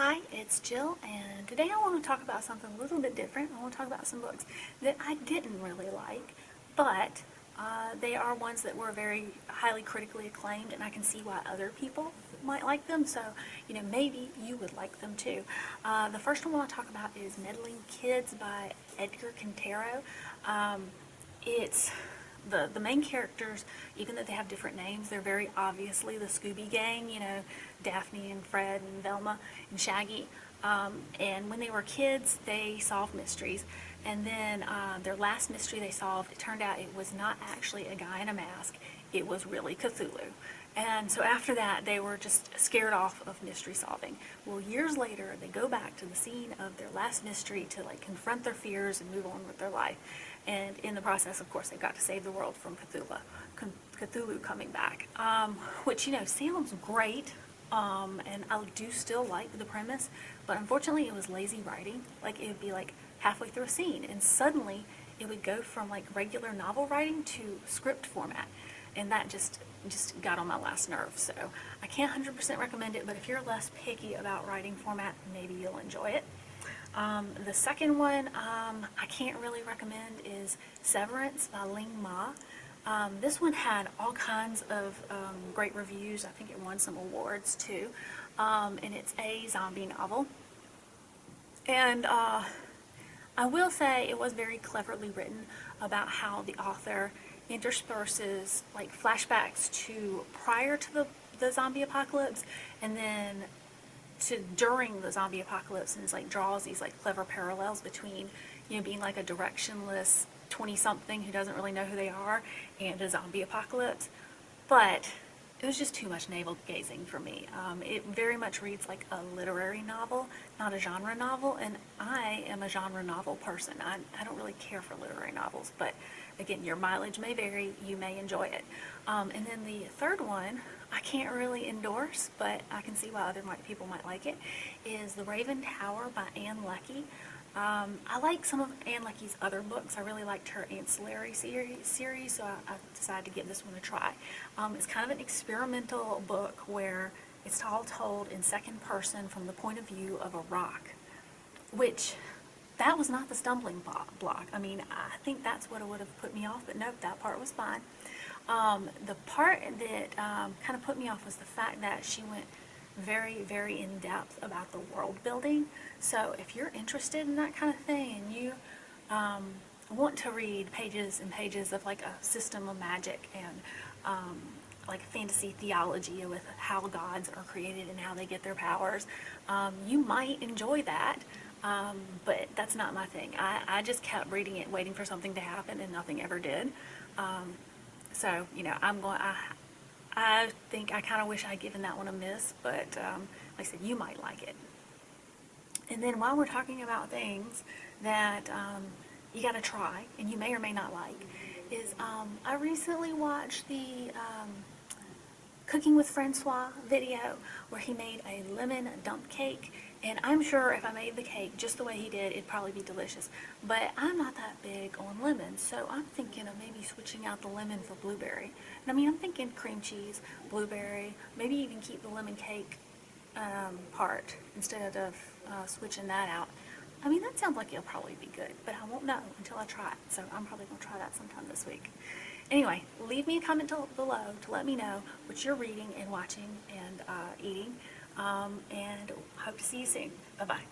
Hi, it's Jill, and today I want to talk about something a little bit different. I want to talk about some books that I didn't really like, but they are ones that were very highly critically acclaimed, and I can see why other people might like them, so, maybe you would like them too. The first one I want to talk about is Meddling Kids by Edgar Cantero. It's the main characters, even though they have different names, they're very obviously the Scooby Gang, Daphne and Fred and Velma and Shaggy. And when they were kids, they solved mysteries. And then their last mystery they solved, it turned out it was not actually a guy in a mask, it was really Cthulhu. And so after that, they were just scared off of mystery solving. Well, years later, they go back to the scene of their last mystery to confront their fears and move on with their life. And in the process, of course, they've got to save the world from Cthulhu coming back, which, sounds great. And I do still like the premise, but unfortunately it was lazy writing. It would be halfway through a scene, and suddenly it would go from regular novel writing to script format. And that just got on my last nerve. So I can't 100% recommend it, but if you're less picky about writing format, maybe you'll enjoy it. The second one I can't really recommend is Severance by Ling Ma. This one had all kinds of great reviews. I think it won some awards too. And it's a zombie novel. And I will say it was very cleverly written about how the author intersperses flashbacks to prior to the zombie apocalypse, and then to during the zombie apocalypse, and draws these clever parallels between being a directionless 20-something who doesn't really know who they are and a zombie apocalypse. But it was just too much navel gazing for me. It very much reads like a literary novel, not a genre novel, and I am a genre novel person. I don't really care for literary novels, but again, your mileage may vary, you may enjoy it. And then the third one, I can't really endorse, but I can see why other people might like it, is The Raven Tower by Ann Leckie. I like some of Ann Leckie's other books. I really liked her ancillary series, so I decided to give this one a try. It's kind of an experimental book where it's all told in second person from the point of view of a rock, which that was not the stumbling block. I mean, I think that's what would have put me off, but nope, that part was fine. The part that kind of put me off was the fact that she went very, very in depth about the world building. So if you're interested in that kind of thing and you want to read pages and pages of a system of magic and fantasy theology with how gods are created and how they get their powers, you might enjoy that. But that's not my thing. I just kept reading it, waiting for something to happen, and nothing ever did. So, I think I kind of wish I'd given that one a miss, but like I said, you might like it. And then while we're talking about things that you got to try, and you may or may not like, is I recently watched the Cooking with Francois video where he made a lemon dump cake, and I'm sure if I made the cake just the way he did, it'd probably be delicious. But I'm not that big on lemons, so I'm thinking of maybe switching out the lemon for blueberry. And I mean, I'm thinking cream cheese, blueberry, maybe even keep the lemon cake part instead of switching that out. I mean, that sounds like it'll probably be good, but I won't know until I try it, so I'm probably going to try that sometime this week. Anyway, leave me a comment below to let me know what you're reading and watching and eating, and hope to see you soon. Bye-bye.